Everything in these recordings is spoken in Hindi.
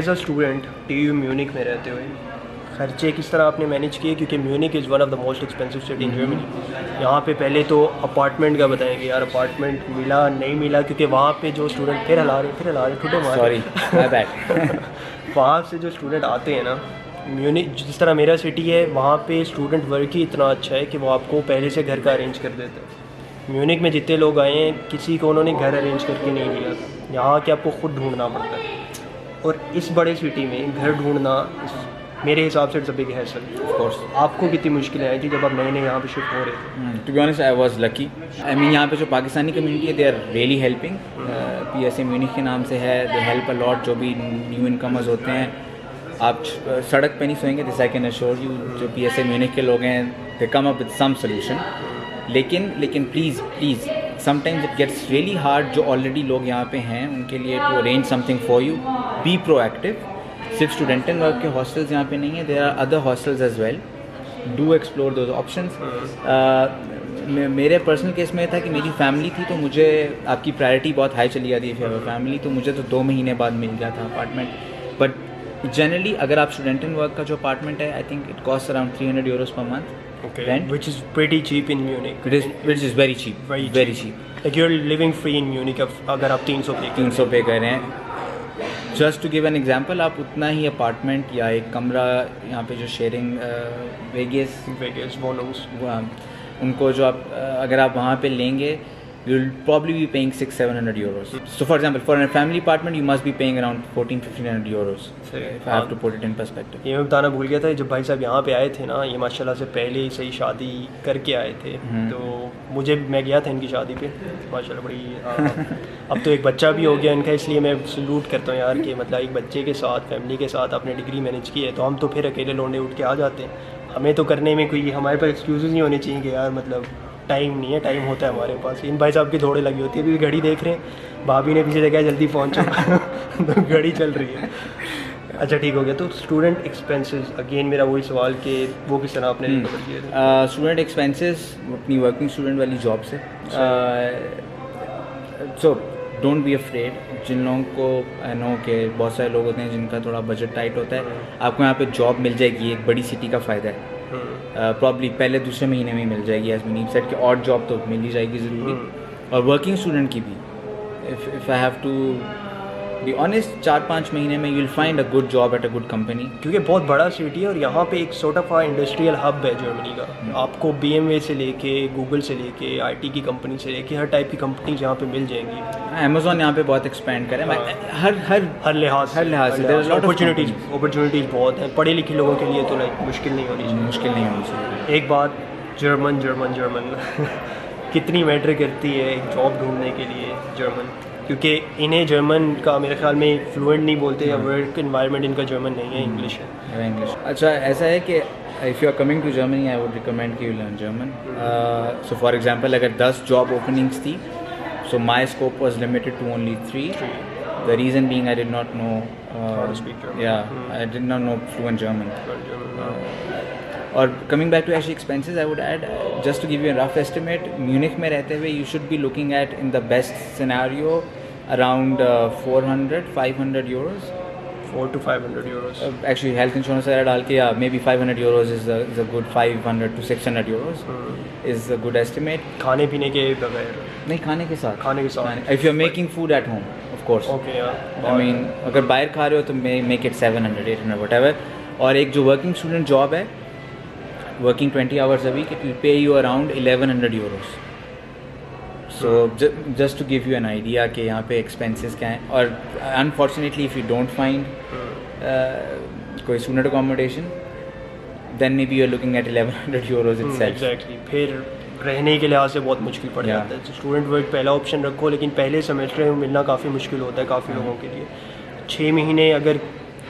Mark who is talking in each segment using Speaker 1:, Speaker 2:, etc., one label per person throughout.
Speaker 1: As a student TU Munich में रहते हुए खर्चे किस तरह आपने मैनेज किए, क्योंकि Munich is one of the most expensive city in Germany. यहाँ पे पहले तो अपार्टमेंट का बताएंगे यार, अपार्टमेंट मिला नहीं मिला, क्योंकि वहाँ पे जो स्टूडेंट फिर हला रहे ठुटे मार
Speaker 2: सॉरी माय बैड
Speaker 1: वहाँ से जो स्टूडेंट आते हैं ना, म्यूनिक जिस तरह मेरा सिटी है, वहाँ पे स्टूडेंट वर्क ही इतना अच्छा है कि वो आपको पहले से घर का अरेंज कर देते हैं। म्यूनिक में जितने लोग आए हैं किसी को उन्होंने घर अरेंज करके नहीं दिया था, यहाँ के आपको खुद ढूंढना पड़ता है। और इस बड़े सिटी में घर ढूंढना मेरे हिसाब से it's a big hassle.
Speaker 2: Of course
Speaker 1: आपको कितनी मुश्किलें आई थी जब आप नए नए यहाँ पे शिफ्ट हो रहे थे?
Speaker 2: To be honest I was lucky. I mean यहाँ पे जो पाकिस्तानी कम्युनिटी है they are really helping. PSA Munich के नाम से है, दे हेल्प अ लॉट। जो भी न्यू इनकमर्स होते हैं, आप सड़क पे नहीं सोएंगे, this I can assure you. जो PSA म्यूनिक के लोग हैं they come up with some solution. लेकिन please sometimes it gets really hard. जो ऑलरेडी लोग यहाँ पे हैं उनके लिए to arrange something for you, be proactive. सिर्फ स्टूडेंट एंड वर्क के हॉस्टल्स यहाँ पे नहीं है, there are other hostels as well. Do explore those options. मेरे पर्सनल केस में था कि मेरी फैमिली थी, तो मुझे आपकी प्रायोरिटी बहुत हाई चली जाती है फैमिली, तो मुझे तो 2 महीने बाद मिल गया था अपार्टमेंट। बट जनरली अगर आप स्टूडेंट एंड वर्क का जो अपार्टमेंट है, I think it cost around 300 euros per month rent,
Speaker 1: which is pretty cheap in Munich.
Speaker 2: which is very cheap, very cheap.
Speaker 1: Like you're living free in Munich अगर आप 300
Speaker 2: पे कर रहे हैं। Just to give an example, आप उतना ही अपार्टमेंट या एक कमरा यहाँ पे जो शेयरिंग
Speaker 1: वेगेस वॉल्यूम्स,
Speaker 2: उनको जो आप अगर आप वहाँ पे लेंगे, you will probably be paying 600-700 euros. So for example, for a family apartment you must be paying around 1400-1500 euros if I have to put it in perspective.
Speaker 1: ये मैं बताना भूल गया था, जब भाई साहब यहाँ पे आए थे ना, ये माशाल्लाह से पहले ही सही शादी करके आए थे। तो मैं गया था इनकी शादी पे, माशाल्लाह बड़ी अब तो एक बच्चा भी हो गया इनका, इसलिए मैं सलूट करता हूँ यार कि मतलब एक बच्चे के साथ, फैमिली के साथ आपने डिग्री मैनेज की है। तो हम तो फिर अकेले लौंडे उठ के आ जाते हैं, हमें तो करने में कोई हमारे पास एक्सक्यूज़ नहीं होने चाहिए कि यार मतलब टाइम नहीं है, टाइम होता है हमारे पास। इन भाई साहब की दौड़े लगी होती है, अभी घड़ी देख रहे हैं, भाभी ने पीछे देखा है जल्दी पहुँचो तो घड़ी चल रही है। अच्छा ठीक हो गया। तो स्टूडेंट एक्सपेंसेस, अगेन मेरा वही सवाल कि वो किस तरह आपने कवर किए थे?
Speaker 2: स्टूडेंट एक्सपेंसेस अपनी वर्किंग स्टूडेंट वाली जॉब से। So don't be afraid. जिन लोगों को आई नो कि बहुत सारे लोग होते हैं जिनका थोड़ा बजट टाइट होता है, आपको यहाँ पे जॉब मिल जाएगी। एक बड़ी सिटी का फ़ायदा है, प्रॉब्ली पहले दूसरे महीने में ही मिल जाएगी। एज मुनीब सेड कि और जॉब तो मिल ही जाएगी ज़रूरी। और वर्किंग स्टूडेंट की भी, if I have to be honest, 4-5 महीने में you will find a good job at a good company,
Speaker 1: क्योंकि बहुत बड़ा सिटी है और यहाँ पे एक सॉर्ट ऑफ इंडस्ट्रियल हब है जर्मनी का। आपको BMW से लेके गूगल से लेके IT की कंपनी से लेके हर टाइप की कंपनीज यहाँ पे मिल जाएंगी।
Speaker 2: अमेजोन यहाँ पे बहुत एक्सपेंड करे हर लिहाज से।
Speaker 1: अपॉर्चुनिटीज़ बहुत हैं पढ़े लिखे लोगों के लिए, तो लाइक मुश्किल नहीं होनी चाहिए। एक बात, जर्मन कितनी मैटर करती है एक जॉब ढूंढने के लिए जर्मन, क्योंकि इन्हें जर्मन का मेरे ख्याल में फ्लुएंट नहीं बोलते, या वर्क इन्वायरमेंट इनका जर्मन नहीं है, इंग्लिश है।
Speaker 2: इंग्लिश। अच्छा ऐसा है कि if you are coming to Germany I would recommend कि you learn German. So for example, अगर 10 जॉब ओपनिंग्स थी, so my scope was limited to only 3। The reason being I did not know I did not know fluent German. और coming back to actually expenses, I would add, just to give you a rough estimate, Munich में रहते हुए you should be looking at in the best scenario around 400-500 euros.
Speaker 1: 400 to 500 euros.
Speaker 2: Actually health insurance डाल के maybe 500 euros is a good 500 to 600 euros is a good estimate.
Speaker 1: खाने पीने के बगैर
Speaker 2: नहीं, खाने के साथ if you're making food at home of course.
Speaker 1: Okay, yeah.
Speaker 2: I mean अगर बाहर खा रहे हो तो make it 700-800 whatever. और एक जो working student job है, working 20 hours a week, it will pay you around 1100 euros. So just to give you an idea कि यहाँ पे expenses क्या हैं। और unfortunately if you don't find कोई student accommodation, then maybe you're looking at 1100 euros itself.
Speaker 1: Exactly. फिर रहने के लिहाज से बहुत मुश्किल पड़ जाता है। स्टूडेंट वर्क पहला ऑप्शन रखो, लेकिन पहले सेमेस्टर में मिलना काफ़ी मुश्किल होता है काफ़ी लोगों के लिए। 6 महीने अगर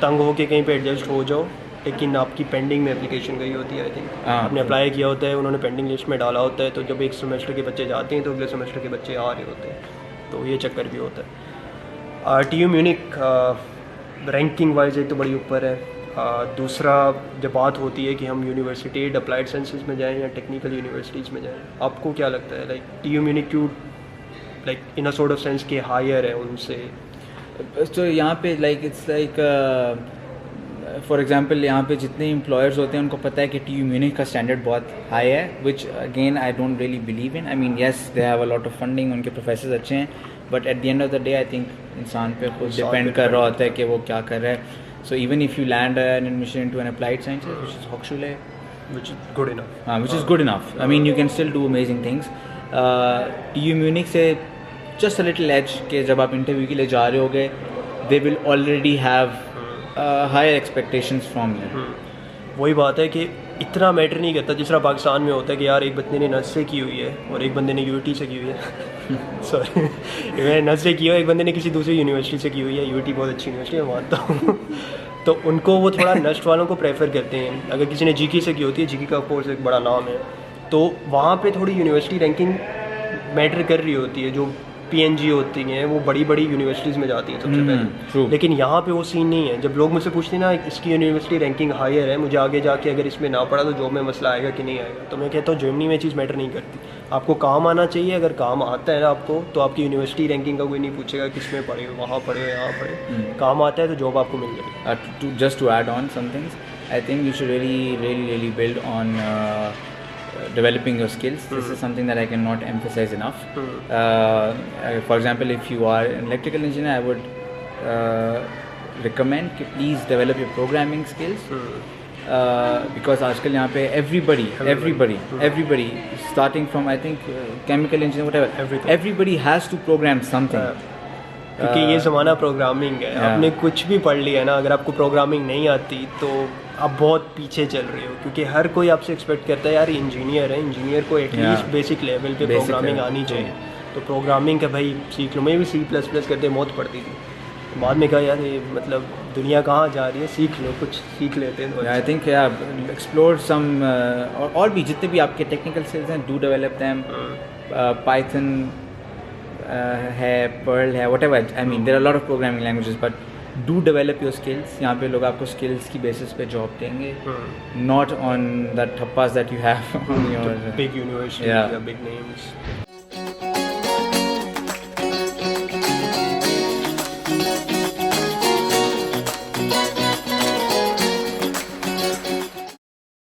Speaker 1: तंग हो के कहीं पे एडजस्ट हो जाओ, लेकिन आपकी पेंडिंग में एप्लीकेशन गई होती है, आई थिंक आपने अप्लाई किया होता है, उन्होंने पेंडिंग लिस्ट में डाला होता है, तो जब एक सेमेस्टर के बच्चे जाते हैं तो अगले सेमेस्टर के बच्चे आ रहे होते हैं, तो ये चक्कर भी होता है। TU म्यूनिक रैंकिंग वाइज एक तो बड़ी ऊपर है। दूसरा जब बात होती है कि हम यूनिवर्सिटी अप्लाइड साइंसेस में जाएं या टेक्निकल यूनिवर्सिटीज़ में जाएं, आपको क्या लगता है लाइक TU म्यूनिक क्यों like in a sort of sense के हायर है उनसे?
Speaker 2: तो यहाँ पे like it's like for example यहाँ पे जितने एम्प्लॉयर्स होते हैं उनको पता है कि TU म्यूनिख का स्टैंडर्ड बहुत हाई है, which again I don't really believe in. I mean yes they have a lot of funding, उनके प्रोफेसर्स अच्छे हैं, but at the end of the day I think इंसान पे खुद डिपेंड कर रहा होता है कि वो क्या कर रहा है. So even if you land an admission into an applied sciences which is Hochschule,
Speaker 1: which is good enough.
Speaker 2: which is good enough. I mean, you can still do amazing things. TU Munich से just a little edge कि जब आप इंटरव्यू के लिए जा रहे होगे, they will already have higher expectations from you.
Speaker 1: वही बात है कि इतना मैटर नहीं करता जिस तरह पाकिस्तान में होता है कि यार एक बंदे ने नर्स से की हुई है और एक बंदे ने UT से की हुई है. सॉरी, मैं नर्स से की हुई है, एक बंदे ने किसी दूसरी यूनिवर्सिटी से की हुई है. UT बहुत अच्छी यूनिवर्सिटी है, मानता हूँ. तो उनको वो थोड़ा नस्ट वालों को प्रेफर करते हैं. अगर किसी ने GK से की होती है, GK का कोर्स एक बड़ा नाम है, तो वहाँ पे थोड़ी यूनिवर्सिटी रैंकिंग मैटर कर रही होती है. जो PNG होती हैं वो बड़ी बड़ी यूनिवर्सिटीज़ में जाती हैं सबसे पहले. लेकिन यहाँ पे वो सीन नहीं है. जब लोग मुझसे पूछते हैं ना इसकी यूनिवर्सिटी रैंकिंग हायर है, मुझे आगे जाके अगर इसमें ना पड़ा तो जॉब में मसला आएगा कि नहीं आएगा, तो मैं कहता हूँ जर्मनी में चीज़ मैटर नहीं करती. आपको काम आना चाहिए. अगर काम आता है ना आपको, तो आपकी यूनिवर्सिटी रैंकिंग का कोई नहीं पूछेगा किस में पढ़े हो, वहाँ पढ़े हो, यहाँ पढ़े. काम आता है तो जॉब आपको मिल जाएगी.
Speaker 2: Just to add on some things, I think you should really build on developing your skills. This is something that I cannot emphasize enough. For example, if you are an electrical engineer, I would recommend कि please develop your programming skills. Because आजकल यहाँ पे everybody starting from I think chemical engineer whatever, everybody has to program something.
Speaker 1: क्योंकि ये ज़माना प्रोग्रामिंग है. आपने कुछ भी पढ़ लिया ना, अगर आपको प्रोग्रामिंग नहीं आती तो आप बहुत पीछे चल रहे हो. क्योंकि हर कोई आपसे एक्सपेक्ट करता है यार इंजीनियर है, इंजीनियर को एटलीस्ट बेसिक लेवल पे प्रोग्रामिंग आनी चाहिए. तो प्रोग्रामिंग का भाई सीख लो. मैं भी C++ करते मौत पड़ती थी. बाद में कहा यार ये मतलब दुनिया कहाँ जा रही है, सीख लो, कुछ सीख लेते हैं.
Speaker 2: आई थिंक एक्सप्लोर सम और भी जितने भी आपके टेक्निकल स्किल्स हैं, डू डेवलप दैम. पाइथन है, पर्ल है, whatever. I mean, there are a lot of programming languages, but do develop your skills. यहाँ पे लोग आपको skills की basis पे job देंगे, not on the ठप्पास that you have on your
Speaker 1: big universities, big names.